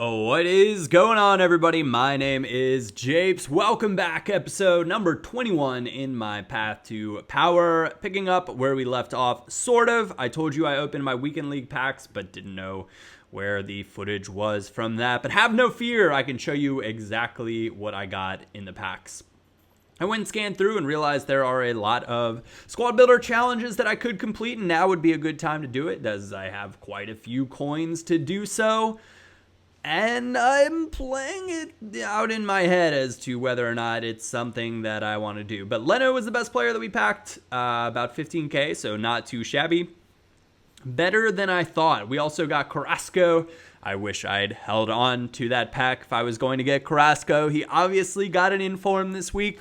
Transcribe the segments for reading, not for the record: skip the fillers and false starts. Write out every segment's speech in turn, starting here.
Oh, what is going on, everybody? My name is Japes. Welcome back, episode number 21 in my path to power. Picking up where we left off, sort of. I told you I opened my weekend league packs, but didn't know where the footage was from that. But have no fear, I can show you exactly what I got in the packs. I went and scanned through and realized there are a lot of squad builder challenges that I could complete, and now would be a good time to do it, as I have quite a few coins to do so. And I'm playing it out in my head as to whether or not it's something that I want to do. But Leno was the best player that we packed, about 15k, so not too shabby. Better than I thought. We also got Carrasco. I wish I'd held on to that pack if I was going to get Carrasco. He obviously got an inform this week.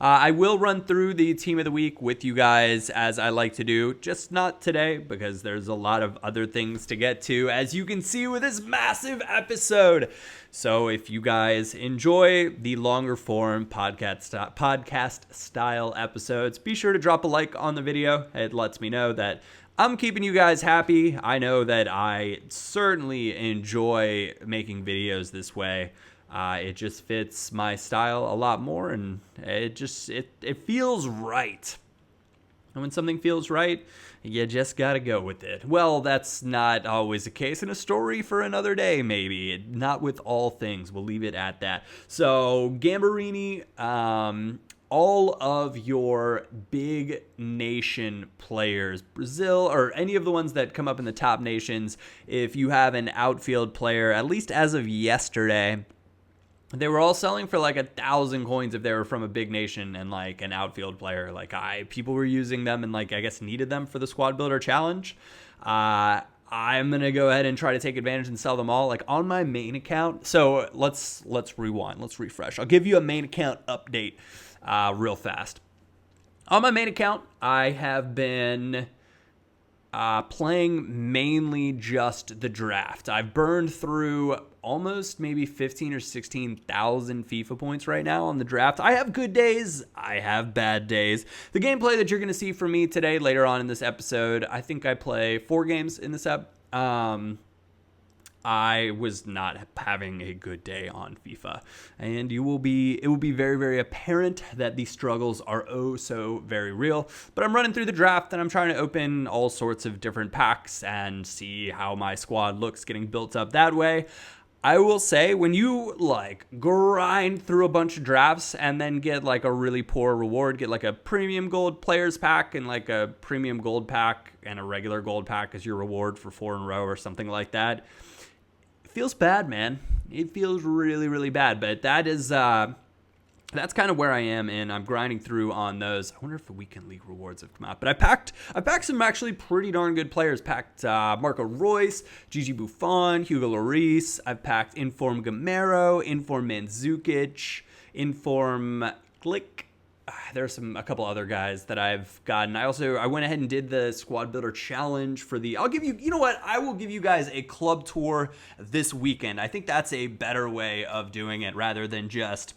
I will run through the team of the week with you guys as I like to do, just not today because there's a lot of other things to get to, as you can see with this massive episode. So if you guys enjoy the longer form podcast style episodes, be sure to drop a like on the video. It lets me know that I'm keeping you guys happy. I know that I certainly enjoy making videos this way. It just fits my style a lot more, and it feels right. And when something feels right, you just gotta go with it. Well, that's not always the case in a story for another day, maybe. Not with all things. We'll leave it at that. So, Gambarini, all of your big nation players, Brazil, or any of the ones that come up in the top nations, if you have an outfield player, at least as of yesterday, they were all selling for like 1,000 coins if they were from a big nation and like an outfield player. People were using them and I guess needed them for the squad builder challenge. I'm gonna go ahead and try to take advantage and sell them all on my main account. So let's rewind, let's refresh. I'll give you a main account update real fast. On my main account, I have been playing mainly just the draft. I've burned through almost maybe 15 or 16,000 FIFA points right now on the draft. I have good days. I have bad days. The gameplay that you're going to see from me today later on in this episode, I think I play 4 games in this ep. I was not having a good day on FIFA, and it will be very, very apparent that the struggles are oh so very real. But I'm running through the draft and I'm trying to open all sorts of different packs and see how my squad looks getting built up that way. I will say, when you grind through a bunch of drafts and then get a really poor reward, get a premium gold players pack and a premium gold pack and a regular gold pack as your reward for 4 in a row or something like that, feels bad, man. It feels really, really bad. But that is that's kind of where I am, and I'm grinding through on those. I wonder if the weekend league rewards have come out. But I packed some actually pretty darn good players. Packed Marco Reus, Gigi Buffon, Hugo Lloris. I've packed Inform Gamero, Inform Mandzukic, Inform Glick. There's a couple other guys that I've gotten. I went ahead and did the squad builder challenge for I will give you guys a club tour this weekend. I think that's a better way of doing it rather than just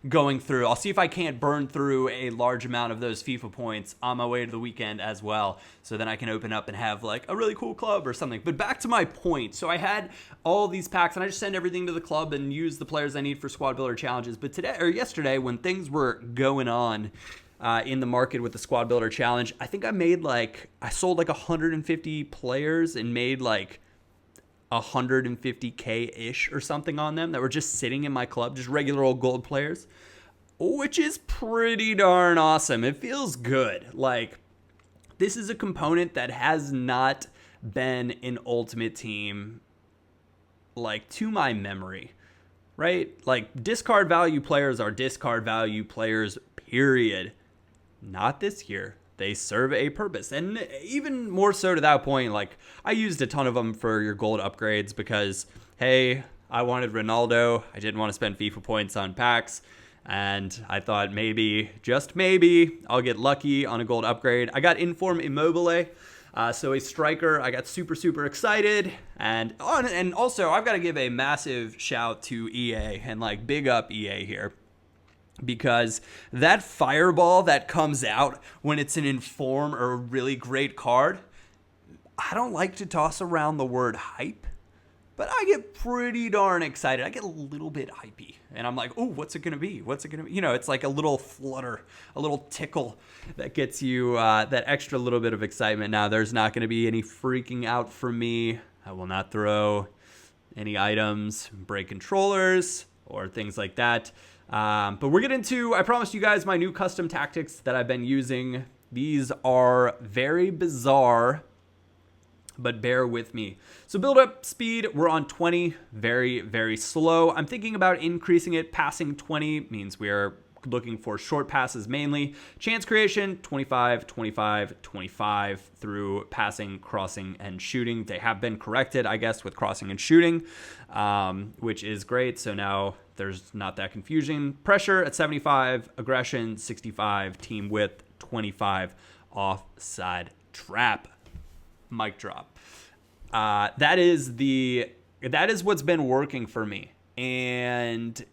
going through. I'll see if I can't burn through a large amount of those FIFA points on my way to the weekend as well, so then I can open up and have a really cool club or something. But back to my point. So I had all these packs and I just send everything to the club and use the players I need for squad builder challenges. But yesterday, when things were going on in the market with the squad builder challenge, I think I made I sold 150 players and made 150k-ish or something on them that were just sitting in my club, just regular old gold players, which is pretty darn awesome. It feels good. This is a component that has not been in Ultimate Team to my memory, right? Discard value players are discard value players, period. Not this year. They serve a purpose. And even more so to that point, I used a ton of them for your gold upgrades because, hey, I wanted Ronaldo. I didn't want to spend FIFA points on packs. And I thought maybe, just maybe, I'll get lucky on a gold upgrade. I got Inform Immobile, so a striker. I got super, super excited. And also, I've got to give a massive shout to EA and big up EA here. Because that fireball that comes out when it's an inform or a really great card, I don't like to toss around the word hype, but I get pretty darn excited. I get a little bit hypey, and I'm like, oh, what's it going to be? What's it going to be? You know, it's like a little flutter, a little tickle that gets you that extra little bit of excitement. Now, there's not going to be any freaking out from me. I will not throw any items, break controllers, or things like that. But we're getting into, I promised you guys, my new custom tactics that I've been using. These are very bizarre, but bear with me. So build up speed, we're on 20, very, very slow. I'm thinking about increasing it. Passing 20 means we are looking for short passes mainly. Chance creation, 25, 25, 25 through passing, crossing, and shooting. They have been corrected, I guess, with crossing and shooting, which is great. So now there's not that confusion. Pressure at 75, aggression 65, team width 25, offside trap. Mic drop. That is what's been working for me, and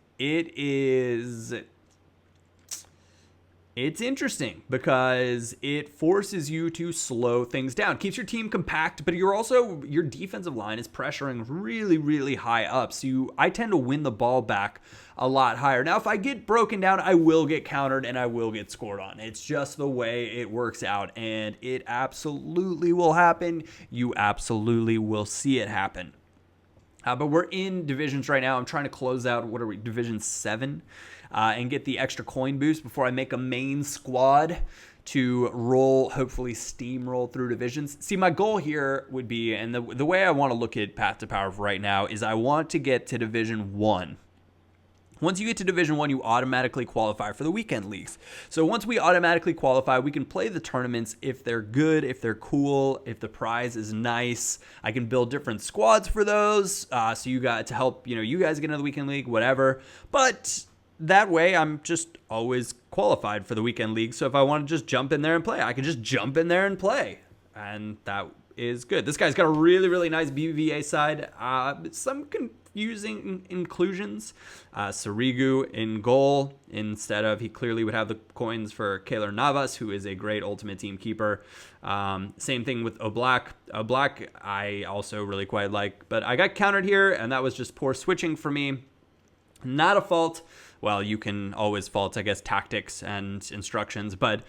it's interesting because it forces you to slow things down, keeps your team compact, but your defensive line is pressuring really, really high up. So I tend to win the ball back a lot higher. Now, if I get broken down, I will get countered and I will get scored on. It's just the way it works out, and it absolutely will happen. You absolutely will see it happen. But we're in divisions right now. I'm trying to close out, Division 7, and get the extra coin boost before I make a main squad to hopefully steamroll through divisions. See, my goal here would be, and the way I want to look at Path to Power right now is I want to get to Division 1. Once you get to Division 1, you automatically qualify for the weekend leagues. So once we automatically qualify, we can play the tournaments if they're good, if they're cool, if the prize is nice. I can build different squads for those, so you got to help, you guys get into the weekend league, whatever. But that way, I'm just always qualified for the weekend league. So if I want to just jump in there and play, I can just jump in there and play. And that is good. This guy's got a really, really nice BBVA side. Some confusing inclusions. Sirigu in goal instead of, he clearly would have the coins for Keylor Navas, who is a great ultimate team keeper. Same thing with Oblak. Oblak I also really quite like, but I got countered here, and that was just poor switching for me. Not a fault. Well, you can always fault, I guess, tactics and instructions, but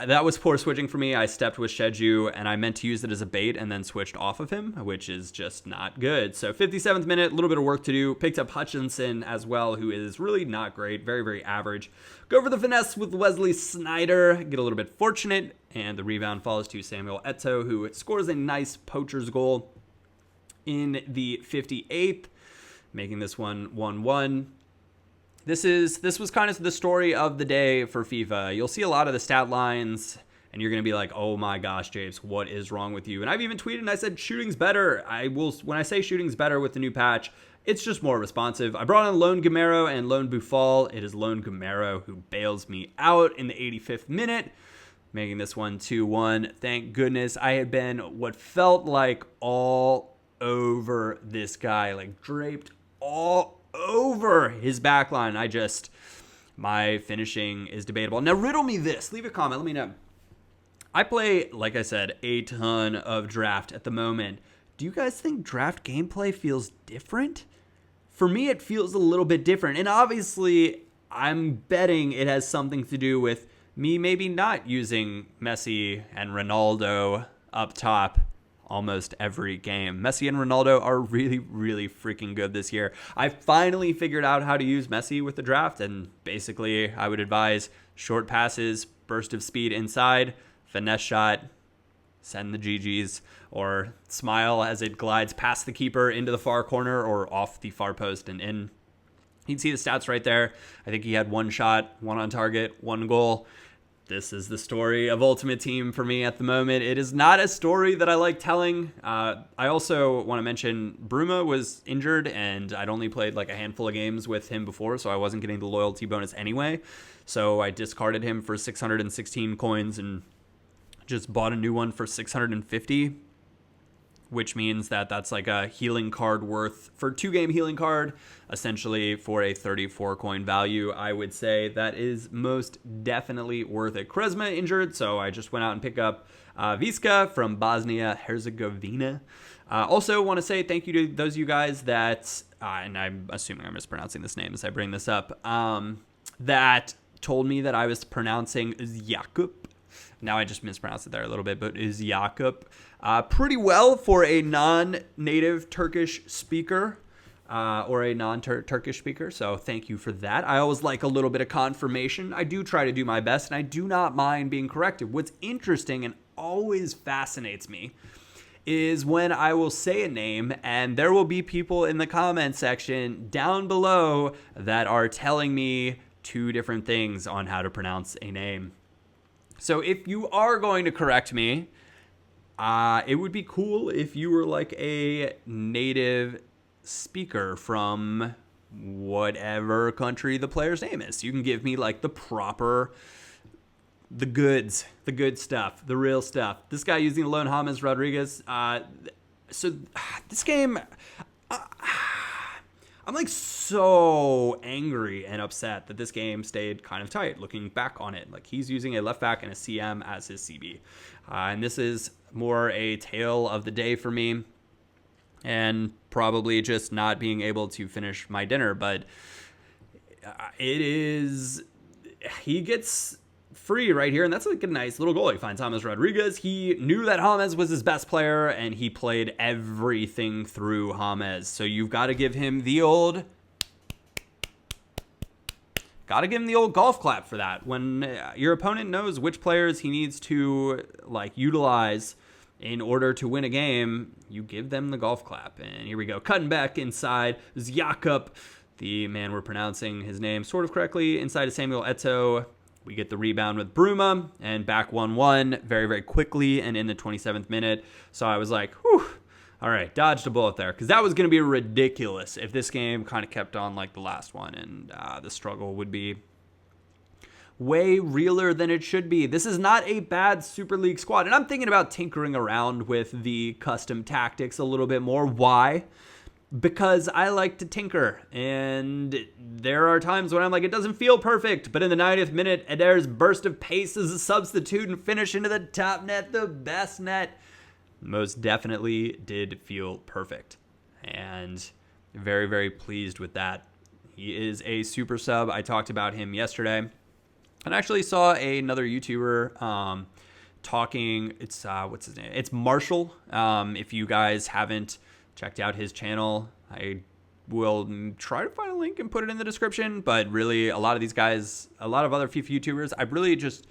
that was poor switching for me. I stepped with Sheju, and I meant to use it as a bait and then switched off of him, which is just not good. So 57th minute, a little bit of work to do. Picked up Hutchinson as well, who is really not great, very, very average. Go for the finesse with Wesley Sneijder, get a little bit fortunate, and the rebound falls to Samuel Eto'o, who scores a nice poacher's goal in the 58th, making this one 1-1. This was kind of the story of the day for FIFA. You'll see a lot of the stat lines, and you're going to be like, oh my gosh, Japes, what is wrong with you? And I've even tweeted and I said, shooting's better. When I say shooting's better with the new patch, it's just more responsive. I brought in Lone Gamero and Lone Buffal. It is Lone Gamero who bails me out in the 85th minute, making this one 2-1. Thank goodness. I had been what felt like all over this guy, like draped all over his back line. My finishing is debatable. Now, riddle me this. Leave a comment. Let me know. I play, like I said, a ton of draft at the moment. Do you guys think draft gameplay feels different? For me, it feels a little bit different. And obviously, I'm betting it has something to do with me maybe not using Messi and Ronaldo up top almost every game. Messi and Ronaldo are really, really freaking good this year. I finally figured out how to use Messi with the draft, and basically I would advise short passes, burst of speed inside, finesse shot, send the GGs, or smile as it glides past the keeper into the far corner or off the far post and in. You can see the stats right there. I think he had one shot, one on target, one goal. This is the story of Ultimate Team for me at the moment. It is not a story that I like telling. I also want to mention Bruma was injured, and I'd only played like a handful of games with him before, so I wasn't getting the loyalty bonus anyway. So I discarded him for 616 coins and just bought a new one for 650, which means that that's like a healing card worth, for 2-game healing card, essentially for a 34 coin value. I would say that is most definitely worth it. Kresma injured, so I just went out and picked up Viska from Bosnia-Herzegovina. Also, want to say thank you to those of you guys that, and I'm assuming I'm mispronouncing this name as I bring this up, that told me that I was pronouncing Jakub. Now I just mispronounced it there a little bit, but is Jakub pretty well for a non-native Turkish speaker or a non-Turkish speaker. So thank you for that. I always like a little bit of confirmation. I do try to do my best, and I do not mind being corrected. What's interesting and always fascinates me is when I will say a name and there will be people in the comment section down below that are telling me two different things on how to pronounce a name. So if you are going to correct me, it would be cool if you were like a native speaker from whatever country the player's name is. You can give me like the goods, the good stuff, the real stuff. This guy using alone James Rodriguez. So this game, I'm like so angry and upset that this game stayed kind of tight looking back on it. Like he's using a left back and a CM as his CB. And this is more a tale of the day for me and probably just not being able to finish my dinner. But he gets free right here, and that's like a nice little goal. He finds James Rodriguez. He knew that James was his best player, and he played everything through James. So you've got to give him the old golf clap for that. When your opponent knows which players he needs to like utilize in order to win a game, you give them the golf clap. And here we go, cutting back inside Jakub, the man we're pronouncing his name sort of correctly, inside of Samuel Eto'o. We get the rebound with Bruma and back 1-1 very, very quickly and in the 27th minute. So I was like, whew, all right, dodged a bullet there. Because that was going to be ridiculous if this game kind of kept on like the last one. And the struggle would be way realer than it should be. This is not a bad Super League squad. And I'm thinking about tinkering around with the custom tactics a little bit more. Why? Because I like to tinker, and there are times when I'm like, it doesn't feel perfect, but in the 90th minute, Eder's burst of pace as a substitute and finish into the top net, the best net, most definitely did feel perfect, and very, very pleased with that. He is a super sub. I talked about him yesterday, and I actually saw another YouTuber talking, what's his name? It's Marshall. If you guys haven't checked out his channel, I will try to find a link and put it in the description. But really, a lot of these guys, a lot of other FIFA YouTubers, I really just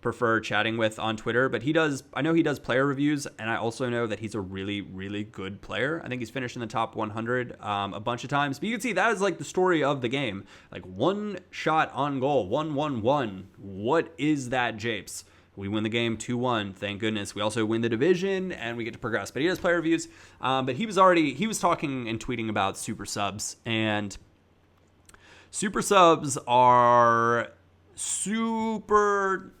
prefer chatting with on Twitter. But I know he does player reviews, and I also know that he's a really, really good player. I think he's finished in the top 100 a bunch of times. But you can see that is like the story of the game. Like one shot on goal, 1-1-1. What is that, Japes? We win the game 2-1, thank goodness. We also win the division, and we get to progress. But he does player reviews. But he was talking and tweeting about super subs. And super subs are super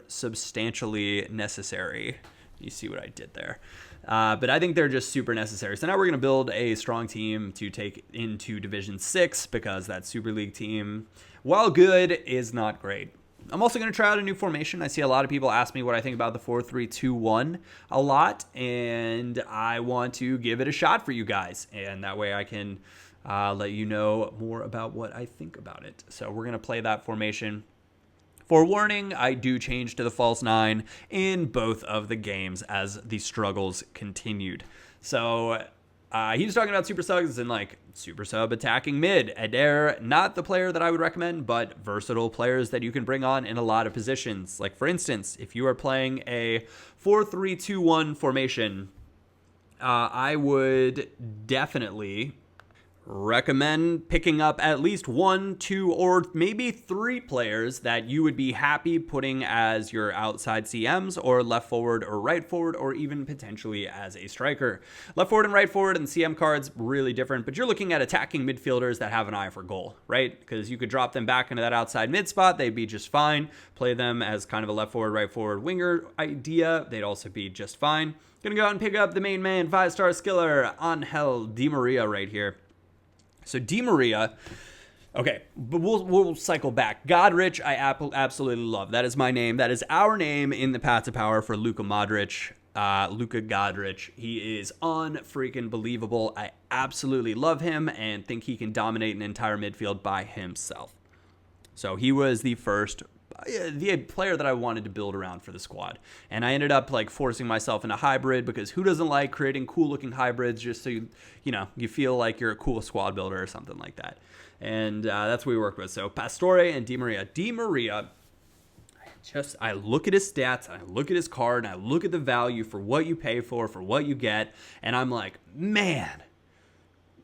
substantially necessary. You see what I did there. But I think they're just super necessary. So now we're going to build a strong team to take into Division 6 because that Super League team, while good, is not great. I'm also going to try out a new formation. I see a lot of people ask me what I think about the 4-3-2-1 a lot, and I want to give it a shot for you guys. And that way I can let you know more about what I think about it. So we're going to play that formation. Forewarning, I do change to the false 9 in both of the games as the struggles continued. So he was talking about super subs and like super sub attacking mid. Eder, not the player that I would recommend, but versatile players that you can bring on in a lot of positions. Like for instance, if you are playing a 4-3-2-1 formation, I would definitely recommend picking up at least 1, 2, or maybe 3 players that you would be happy putting as your outside CMs or left forward or right forward or even potentially as a striker. Left forward and right forward and CM cards, really different, but you're looking at attacking midfielders that have an eye for goal, right? Because you could drop them back into that outside mid spot. They'd be just fine. Play them as kind of a left forward, right forward winger idea. They'd also be just fine. Gonna go out and pick up the main man, 5-star skiller, Angel Di Maria right here. So Di Maria, okay, but we'll cycle back. Godrich, I absolutely love. That is my name. That is our name in the Path to Power for Luka Modric. Luka Godrich. He is unfreaking believable. I absolutely love him and think he can dominate an entire midfield by himself. So he was the player that I wanted to build around for the squad. And I ended up like forcing myself into hybrid, because who doesn't like creating cool looking hybrids just so you feel like you're a cool squad builder or something like that. And that's what we worked with. So Pastore and Di Maria. Di Maria, I look at his stats, and I look at his card, and I look at the value for what you pay for what you get, and I'm like, man,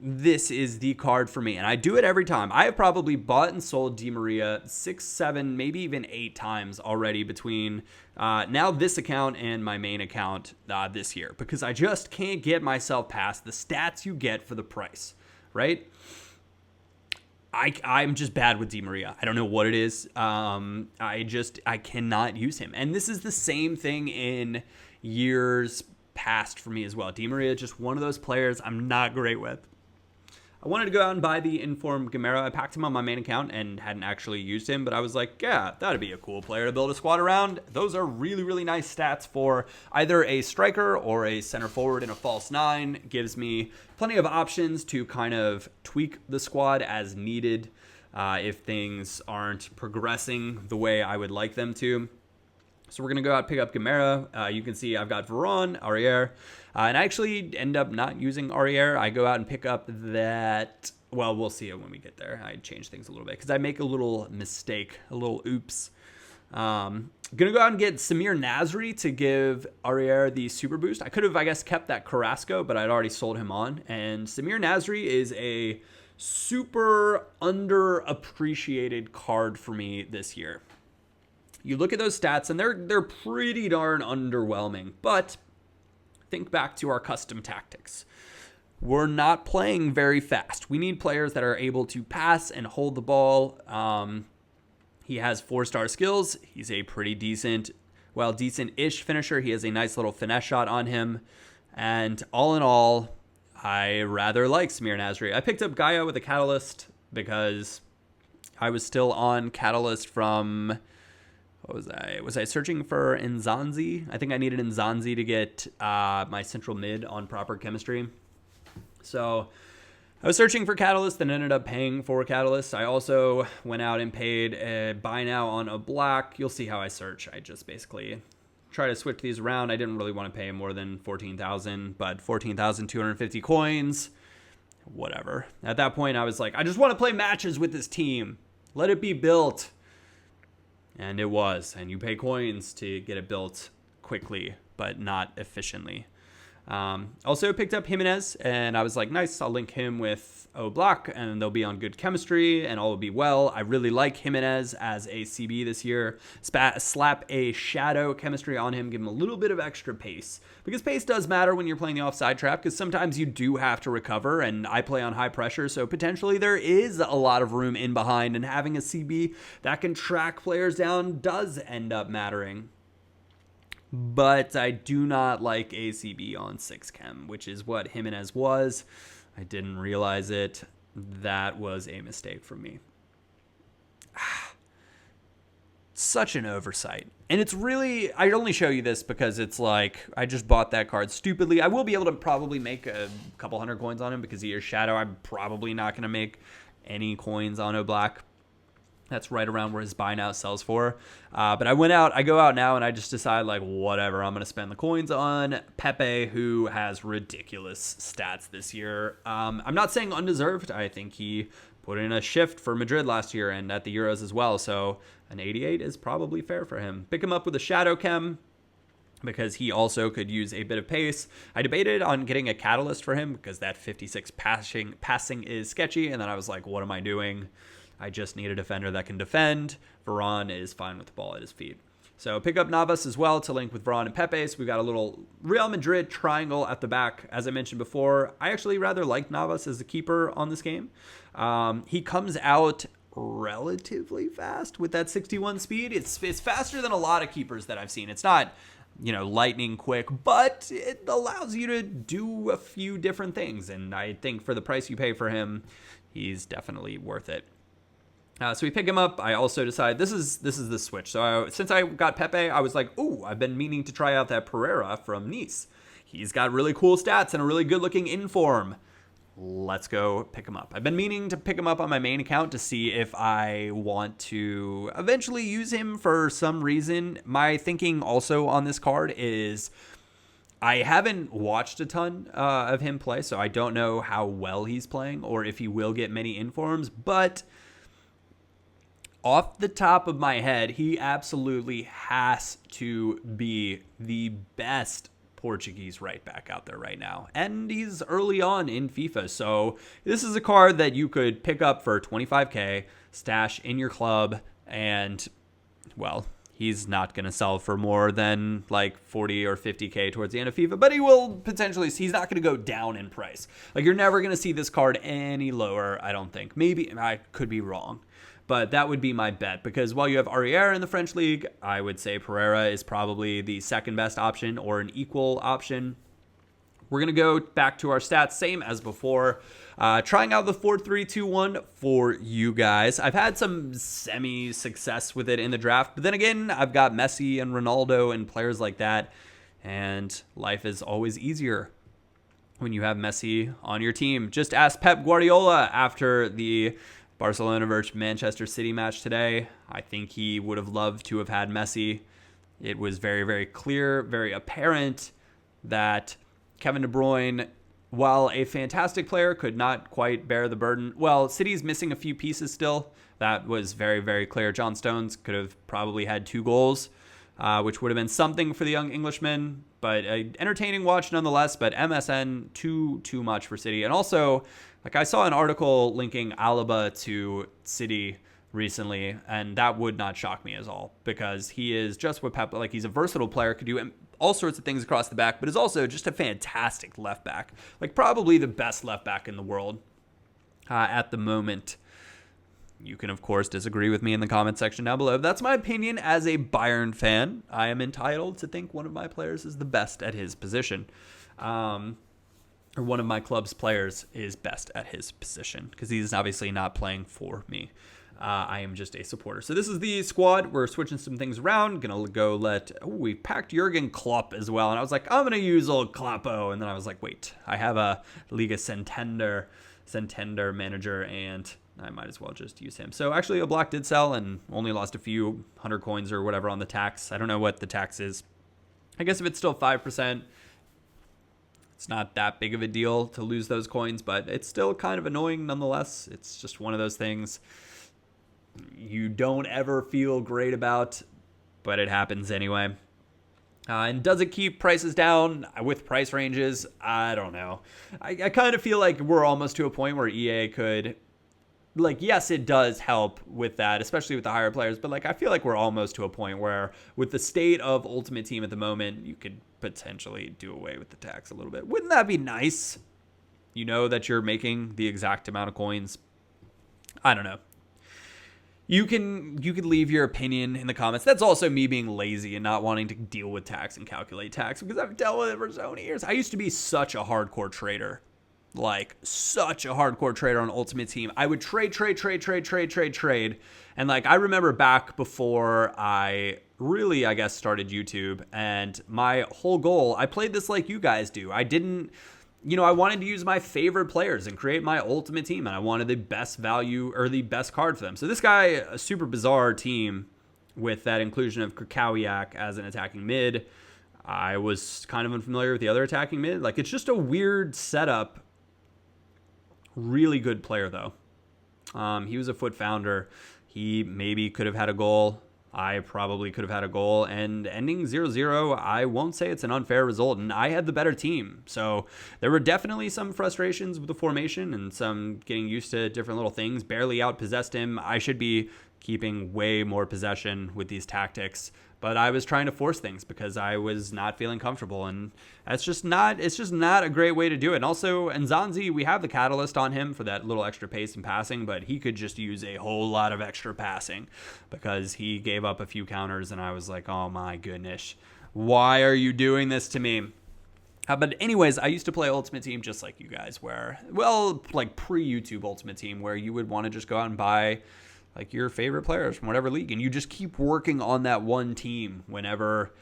this is the card for me. And I do it every time. I have probably bought and sold Di Maria 6, 7, maybe even 8 times already between now this account and my main account this year, because I just can't get myself past the stats you get for the price, right? I'm just bad with Di Maria. I don't know what it is. I cannot use him. And this is the same thing in years past for me as well. Di Maria is just one of those players I'm not great with. I wanted to go out and buy the Informed Gamera. I packed him on my main account and hadn't actually used him, but I was like, yeah, that'd be a cool player to build a squad around. Those are really, really nice stats for either a striker or a center forward in a false 9. Gives me plenty of options to kind of tweak the squad as needed if things aren't progressing the way I would like them to. So we're going to go out and pick up Gamera. You can see I've got Varane, Aurier, and I actually end up not using Aurier. I go out and pick up that, well, we'll see it when we get there. I change things a little bit because I make a little mistake, a little oops. Going to go out and get Samir Nasri to give Aurier the super boost. I could have, I guess, kept that Carrasco, but I'd already sold him on. And Samir Nasri is a super underappreciated card for me this year. You look at those stats, and they're pretty darn underwhelming. But think back to our custom tactics. We're not playing very fast. We need players that are able to pass and hold the ball. He has 4-star skills. He's a pretty decent-ish finisher. He has a nice little finesse shot on him. And all in all, I rather like Samir Nasri. I picked up Gaia with a Catalyst because I was still on Catalyst from... What was I? Was I searching for Nzanzi? I think I needed Nzanzi to get my central mid on proper chemistry. So I was searching for Catalyst and ended up paying for Catalyst. I also went out and paid a buy now on a black. You'll see how I search. I just basically try to switch these around. I didn't really want to pay more than 14,000, but 14,250 coins, whatever. At that point, I was like, I just want to play matches with this team. Let it be built. And it was. And you pay coins to get it built quickly, but not efficiently. Also picked up Jimenez, and I was like, nice, I'll link him with Oblak, and they'll be on good chemistry, and all will be well. I really like Jimenez as a CB this year. Slap a shadow chemistry on him, give him a little bit of extra pace, because pace does matter when you're playing the offside trap, because sometimes you do have to recover, and I play on high pressure, so potentially there is a lot of room in behind, and having a CB that can track players down does end up mattering. But I do not like ACB on 6 chem, which is what Jimenez was. I didn't realize it. That was a mistake from me. Such an oversight. And it's really, I only show you this because it's like, I just bought that card stupidly. I will be able to probably make a couple hundred coins on him because he is Shadow. I'm probably not going to make any coins on Oblak. That's right around where his buy now sells for. But I go out now and I just decide like, whatever, I'm going to spend the coins on Pepe, who has ridiculous stats this year. I'm not saying undeserved. I think he put in a shift for Madrid last year and at the Euros as well. So an 88 is probably fair for him. Pick him up with a Shadow Chem because he also could use a bit of pace. I debated on getting a Catalyst for him because that 56 passing is sketchy. And then I was like, what am I doing? I just need a defender that can defend. Varane is fine with the ball at his feet. So pick up Navas as well to link with Varane and Pepe. So we've got a little Real Madrid triangle at the back. As I mentioned before, I actually rather like Navas as a keeper on this game. He comes out relatively fast with that 61 speed. It's faster than a lot of keepers that I've seen. It's not, lightning quick, but it allows you to do a few different things. And I think for the price you pay for him, he's definitely worth it. So we pick him up. I also decided this is the switch. So since I got Pepe, I was like, ooh, I've been meaning to try out that Pereira from Nice. He's got really cool stats and a really good looking inform. Let's go pick him up. I've been meaning to pick him up on my main account to see if I want to eventually use him for some reason. My thinking also on this card is I haven't watched a ton of him play, so I don't know how well he's playing or if he will get many informs, but off the top of my head, he absolutely has to be the best Portuguese right back out there right now. And he's early on in FIFA. So this is a card that you could pick up for 25K, stash in your club, and, well, he's not going to sell for more than like 40 or 50K towards the end of FIFA, but he will potentially, he's not going to go down in price. Like, you're never going to see this card any lower, I don't think. Maybe, I could be wrong. But that would be my bet, because while you have Arrière in the French league, I would say Pereira is probably the second best option or an equal option. We're going to go back to our stats, same as before. Trying out the 4-3-2-1 for you guys. I've had some semi-success with it in the draft, but then again, I've got Messi and Ronaldo and players like that, and life is always easier when you have Messi on your team. Just ask Pep Guardiola after the Barcelona versus Manchester City match today. I think he would have loved to have had Messi. It was very, very clear, very apparent that Kevin De Bruyne, while a fantastic player, could not quite bear the burden. Well, City's missing a few pieces still. That was very, very clear. John Stones could have probably had 2 goals, which would have been something for the young Englishman, but an entertaining watch nonetheless. But MSN, too much for City. And also, like, I saw an article linking Alaba to City recently, and that would not shock me at all, because he is just what Pep, like, he's a versatile player, could do all sorts of things across the back, but is also just a fantastic left back. Like, probably the best left back in the world at the moment. You can, of course, disagree with me in the comment section down below. That's my opinion as a Bayern fan. I am entitled to think one of my players is the best at his position. Or one of my club's players is best at his position, because he's obviously not playing for me. I am just a supporter. So this is the squad. We're switching some things around. Gonna go we packed Jurgen Klopp as well. And I was like, I'm gonna use old Kloppo. And then I was like, wait, I have a Liga Santander manager, and I might as well just use him. So actually, Oblak did sell and only lost a few 100 coins or whatever on the tax. I don't know what the tax is. I guess if it's still 5%, it's not that big of a deal to lose those coins, but it's still kind of annoying nonetheless. It's just one of those things you don't ever feel great about, but it happens anyway. And does it keep prices down with price ranges? I don't know. I kind of feel like we're almost to a point where EA could, like, yes, it does help with that, especially with the higher players, but like, I feel like we're almost to a point where with the state of Ultimate Team at the moment, you could potentially do away with the tax a little bit. Wouldn't that be nice? You know that you're making the exact amount of coins. I don't know. You can leave your opinion in the comments. That's also me being lazy and not wanting to deal with tax and calculate tax, because I've dealt with it for so many years. I used to be such a hardcore trader. Like, such a hardcore trader on Ultimate Team. I would trade. And, like, I remember back before I really, I guess, started YouTube, and my whole goal, I played this like you guys do. I didn't, I wanted to use my favorite players and create my Ultimate Team, and I wanted the best value or the best card for them. So this guy, a super bizarre team with that inclusion of Krakowiak as an attacking mid. I was kind of unfamiliar with the other attacking mid. Like, it's just a weird setup. Really good player, though. He was a foot founder. He maybe could have had a goal. I probably could have had a goal. And ending 0-0, I won't say it's an unfair result. And I had the better team. So there were definitely some frustrations with the formation and some getting used to different little things. Barely outpossessed him. I should be keeping way more possession with these tactics. But I was trying to force things because I was not feeling comfortable, and it's just not a great way to do it. And also, Nzanzi, we have the catalyst on him for that little extra pace and passing, but he could just use a whole lot of extra passing because he gave up a few counters, and I was like, oh my goodness, why are you doing this to me? But anyways, I used to play Ultimate Team just like you guys, where, well, like pre-YouTube Ultimate Team, where you would want to just go out and buy like your favorite players from whatever league, and you just keep working on that one team. Whenever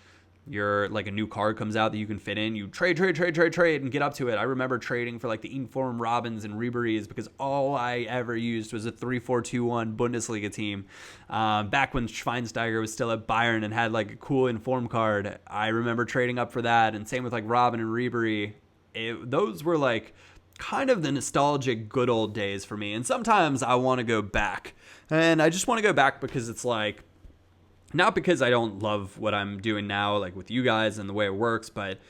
you're like a new card comes out that you can fit in, you trade and get up to it. I remember trading for like the Inform Robins and Ribery's because all I ever used was a 3-4-2-1 Bundesliga team. Back when Schweinsteiger was still at Bayern and had like a cool Inform card, I remember trading up for that. And same with like Robin and Ribery. Those were like kind of the nostalgic good old days for me. And sometimes I want to go back, and I just want to go back because it's like, not because I don't love what I'm doing now, like with you guys and the way it works, but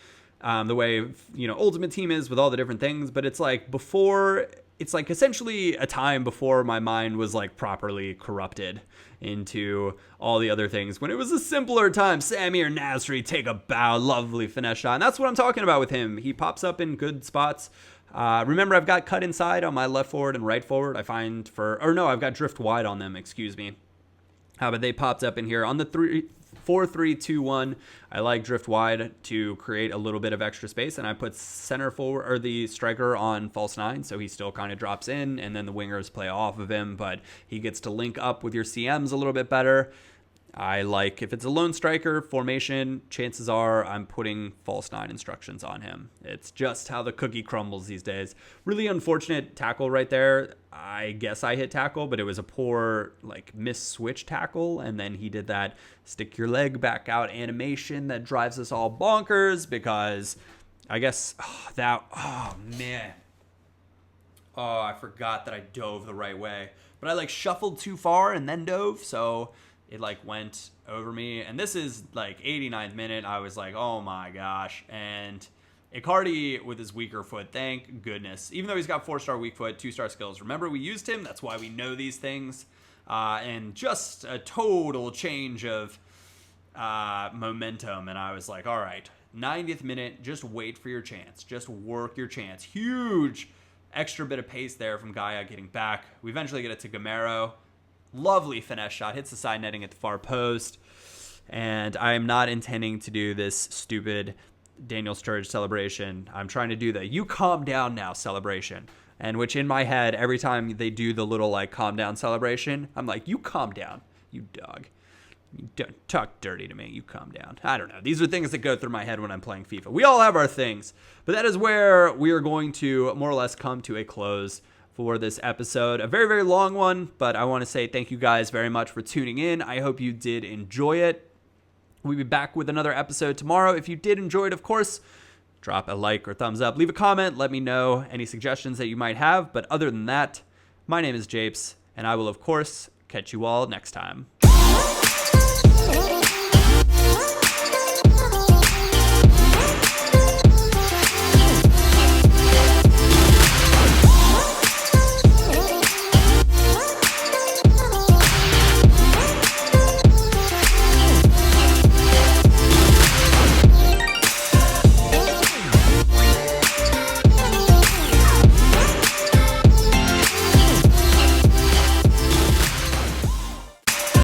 the way, Ultimate Team is with all the different things. But it's like before, it's like essentially a time before my mind was like properly corrupted into all the other things, when it was a simpler time. Samir Nasri, take a bow, lovely finesse shot. And that's what I'm talking about with him. He pops up in good spots. Remember, I've got cut inside on my left forward and right forward. I've got drift wide on them, excuse me. But they popped up in here on the 4-3-2-1. I like drift wide to create a little bit of extra space, and I put center forward, or the striker, on false 9, so he still kind of drops in, and then the wingers play off of him, but he gets to link up with your CMs a little bit better. I like, if it's a lone striker formation, chances are I'm putting false 9 instructions on him. It's just how the cookie crumbles these days. Really unfortunate tackle right there. I guess I hit tackle, but it was a poor, like, miss-switch tackle, and then he did that stick your leg back out animation that drives us all bonkers, because I guess, man. Oh, I forgot that I dove the right way. But I, like, shuffled too far and then dove, so it like went over me. And this is like 89th minute. I was like, oh my gosh. And Icardi with his weaker foot, thank goodness. Even though he's got 4-star weak foot, 2-star skills. Remember, we used him. That's why we know these things. And just a total change of momentum. And I was like, all right, 90th minute, just wait for your chance. Just work your chance. Huge extra bit of pace there from Gaia getting back. We eventually get it to Gamero. Lovely finesse shot, hits the side netting at the far post. And I am not intending to do this stupid Daniel Sturridge celebration. I'm trying to do the "you calm down now" celebration. And which in my head, every time they do the little like calm down celebration, I'm like, you calm down, you dog. You don't talk dirty to me, you calm down. I don't know. These are things that go through my head when I'm playing FIFA. We all have our things. But that is where we are going to more or less come to a close for this episode. A very, very long one, but I want to say thank you guys very much for tuning in. I hope you did enjoy it. We'll be back with another episode tomorrow. If you did enjoy it, of course, drop a like or thumbs up. Leave a comment. Let me know any suggestions that you might have. But other than that, my name is Japes, and I will, of course, catch you all next time.